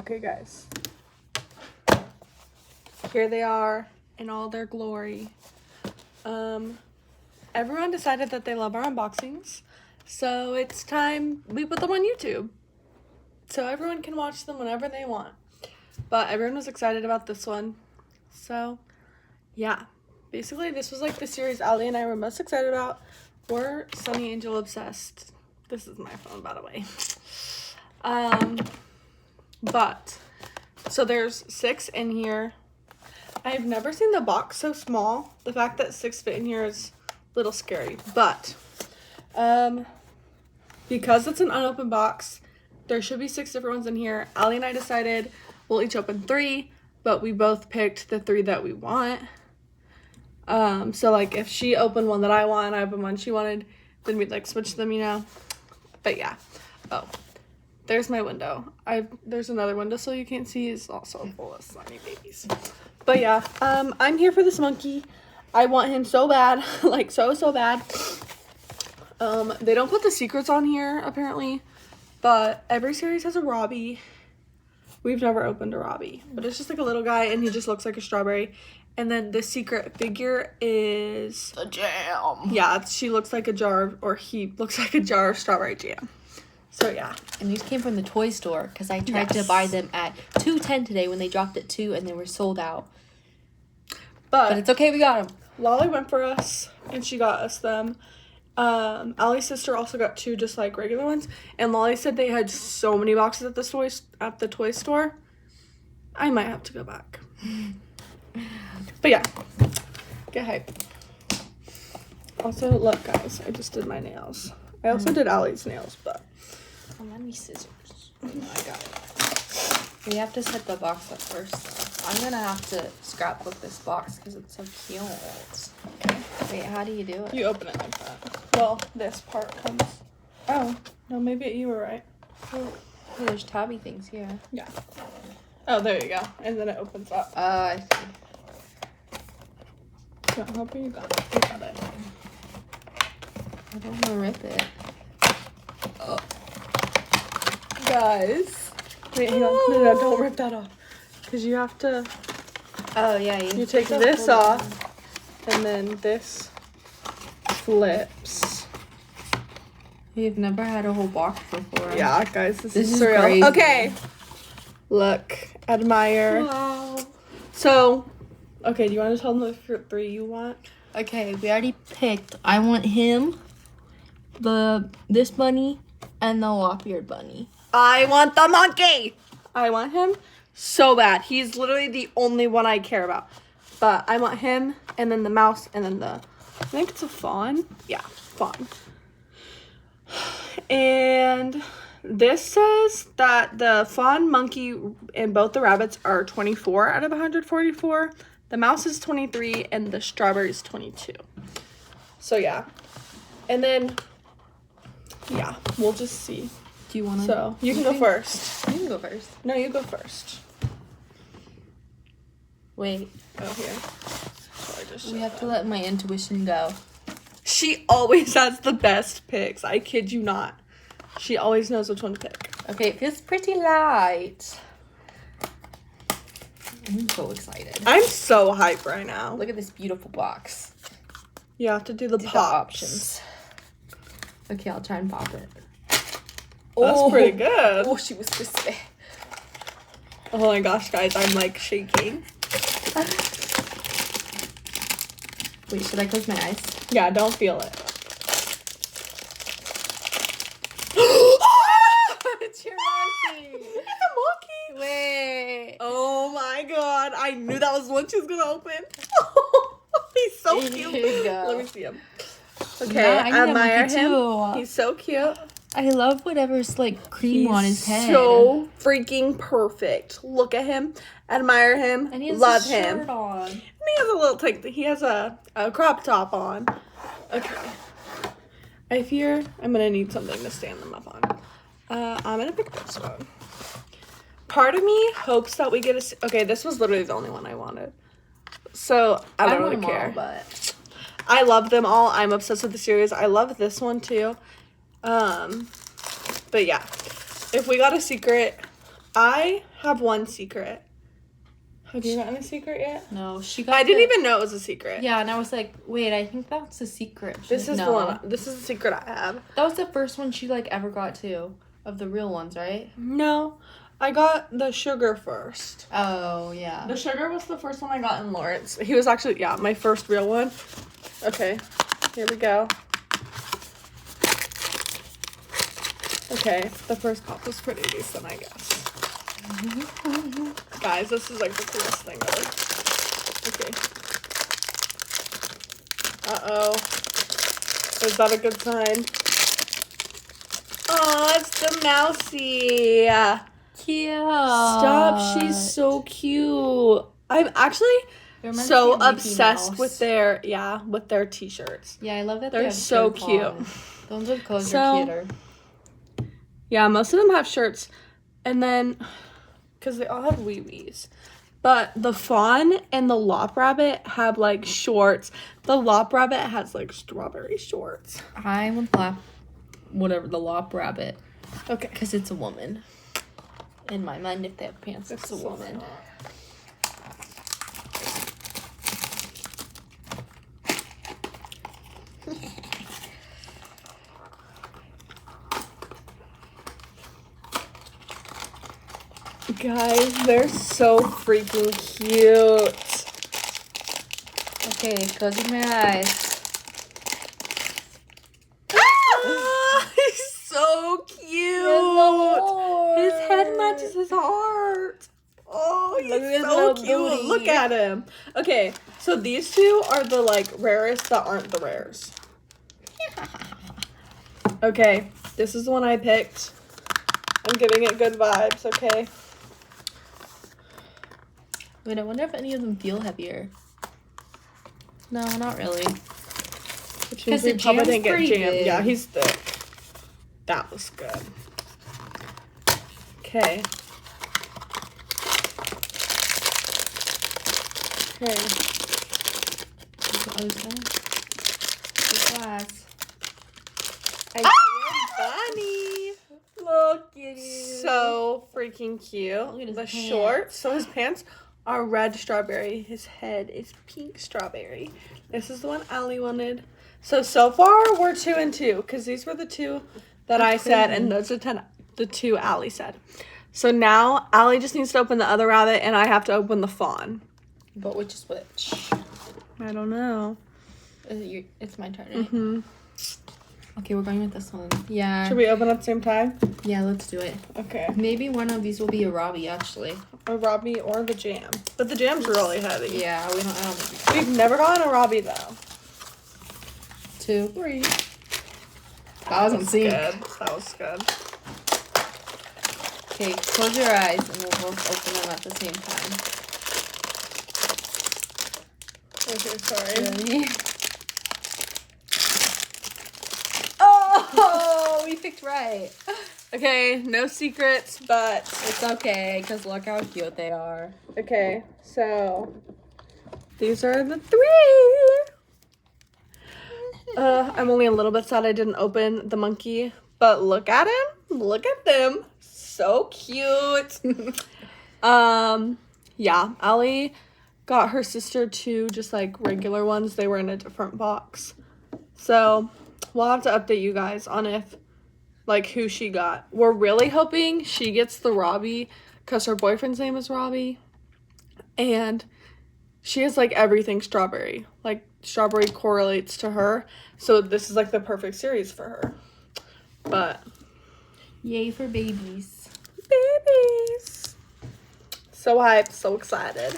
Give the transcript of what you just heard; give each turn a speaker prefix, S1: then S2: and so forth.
S1: Okay, guys. Here they are in all their glory. Everyone decided that they love our unboxings, so it's time we put them on YouTube. So everyone can watch them whenever they want. But everyone was excited about this one. So, yeah. Basically, this was like the series Ali and I were most excited about. We're Sonny Angel obsessed. This is my phone, by the way. But, so there's 6 in here. I've never seen the box so small. The fact that 6 fit in here is a little scary. But, because it's an unopened box, there should be 6 different ones in here. Ali and I decided we'll each open 3, but we both picked the 3 that we want. So like if she opened one that I want and I opened one she wanted, then we'd like switch them, you know. But yeah. Oh, there's my window. There's another window so you can't see, is also full of slimy babies. But yeah, I'm here for this monkey. I want him so bad, like so bad. They don't put the secrets on here apparently, but every series has a Robbie. We've never opened a Robbie, but it's just like a little guy and he just looks like a strawberry. And then the secret figure is
S2: the jam.
S1: Yeah, she looks like a jar or he looks like a jar of strawberry jam. So yeah.
S2: And these came from the toy store because I tried to buy them at $2.10 today when they dropped at 2 and they were sold out. But it's okay, we got them.
S1: Lolly went for us and she got us them. Ali's sister also got 2 just like regular ones. And Lolly said they had so many boxes at the toy store. I might have to go back. But yeah, get hype. Also, look guys, I just did my nails. I also did Ali's nails, but
S2: let me scissors. I got it. We have to set the box up first though. I'm gonna have to scrapbook this box because it's so cute. Okay. Wait, how do you do it?
S1: You open it like that. Well, this part comes. Oh, no, maybe you were right.
S2: Oh, there's tabby things here.
S1: Yeah. Oh, there you go. And then it opens up.
S2: I see.
S1: Yeah, I'm hoping you got it. You got it.
S2: I don't want to rip it. Oh.
S1: Guys. Wait, hang on. No, don't rip that off. Because you have to...
S2: Oh, yeah.
S1: You take this off. And then this flips.
S2: You've never had a whole box before.
S1: Yeah, guys. This is surreal.
S2: Crazy.
S1: Okay. Look. Admire.
S2: Wow.
S1: So... Okay, do you want to tell them the 3 you want?
S2: Okay, we already picked. I want him, this bunny, and the lop-eared bunny.
S1: I want the monkey! I want him so bad. He's literally the only one I care about. But I want him, and then the mouse, and then I think it's a fawn. Yeah, fawn. And this says that the fawn, monkey, and both the rabbits are 24 out of 144. The mouse is 23 and the strawberry is 22. So yeah. And then, yeah, we'll just see.
S2: Do you want to?
S1: So you can go first.
S2: You can go first.
S1: No, you go first.
S2: Wait.
S1: Oh, here.
S2: We have to let my intuition go.
S1: She always has the best picks. I kid you not. She always knows which one to pick.
S2: Okay, it feels pretty light. I'm so excited.
S1: I'm so hyped right now.
S2: Look at this beautiful box.
S1: You have to do the
S2: pops. Options. Okay, I'll try and pop it.
S1: That's pretty good.
S2: Oh, she was crispy.
S1: Oh my gosh, guys, I'm like shaking.
S2: Wait, should I close my eyes?
S1: Yeah, don't feel it.
S2: It's your monkey.
S1: It's a monkey.
S2: Wait.
S1: Oh my god, I knew that was one she was gonna open. He's so cute. Let me see him. Okay,
S2: yeah, I
S1: admire him.
S2: Too.
S1: He's so cute.
S2: I love whatever's like cream on his head.
S1: So freaking perfect. Look at him, admire him,
S2: and he has
S1: love
S2: a
S1: him.
S2: shirt on.
S1: And he has a little tank. He has a crop top on. Okay. I fear I'm gonna need something to stand them up on. I'm gonna pick this one. Part of me hopes that we get a... Okay, this was literally the only one I wanted. So, I don't really care.
S2: But
S1: I love them all. I'm obsessed with the series. I love this one, too. But yeah. If we got a secret, I have one secret. Have you gotten a secret yet?
S2: No, she got.
S1: I didn't even know it was a secret.
S2: Yeah, and I was like, wait, I think that's a secret.
S1: This is the one. This is the secret I have.
S2: That was the first one she like ever got too, of the real ones, right?
S1: No, I got the sugar first.
S2: Oh yeah.
S1: The sugar was the first one I got in Lawrence. He was actually my first real one. Okay, here we go. Okay, the first pop was pretty decent, I guess. Guys, this is like the coolest thing ever. Okay. Uh-oh. Is that a good sign? Oh, it's the mousy.
S2: Cute.
S1: Stop, she's so cute. I'm actually so obsessed with their t-shirts.
S2: Yeah, I love that
S1: they're so cute.
S2: Those with clothes are cuter.
S1: Yeah, most of them have shirts. And then, because they all have wee-wees. But the fawn and the lop rabbit have, like, shorts. The lop rabbit has, like, strawberry shorts.
S2: I would the lop rabbit.
S1: Okay.
S2: Because it's a woman. In my mind, if they have pants, it's a woman.
S1: Guys, they're so freaking cute.
S2: Okay, closing my eyes.
S1: He's so cute. His head matches his heart. Oh, he's so cute. Look at him. Okay, so these two are the like rarest that aren't the rares. Okay, this is the one I picked. I'm giving it good vibes, okay?
S2: Wait, I wonder if any of them feel heavier. No, not really.
S1: Because he probably didn't get jammed. Yeah, he's thick. That was good. Okay. Okay.
S2: Glass.
S1: I got your bunny. Look at you. So freaking cute.
S2: Look at his
S1: the
S2: pants.
S1: shorts. So his pants are red strawberry. His head is pink strawberry. This is the one Allie wanted. So far we're 2 and 2 because these were the two that I said and those are the two Allie said. So now Allie just needs to open the other rabbit and I have to open the fawn.
S2: But which is which?
S1: I don't know.
S2: It's my turn, right? Mm-hmm. Okay, we're going with this one. Yeah.
S1: Should we open at the same time?
S2: Yeah, let's do it.
S1: Okay.
S2: Maybe one of these will be a Robbie, actually.
S1: A Robbie or the jam. But the jam's really heavy.
S2: Yeah, I don't think
S1: We've never gotten a Robbie, though.
S2: 2, 3. That was on sync.
S1: Good. That was good.
S2: Okay, close your eyes and we'll both open them at the same time.
S1: Okay, sorry.
S2: Ready? Oh, we picked right.
S1: Okay, no secrets, but
S2: It's okay, because look how cute they are.
S1: okay, so these are the 3. I'm only a little bit sad I didn't open the monkey, but look at him. Look at them. So cute. Yeah, Allie got her sister 2 just like regular ones. They were in a different box. So we'll have to update you guys on who she got. We're really hoping she gets the Robbie because her boyfriend's name is Robbie. And she has like everything strawberry. Like strawberry correlates to her. So this is like the perfect series for her. But
S2: Yay for babies.
S1: babies. So hyped, so excited.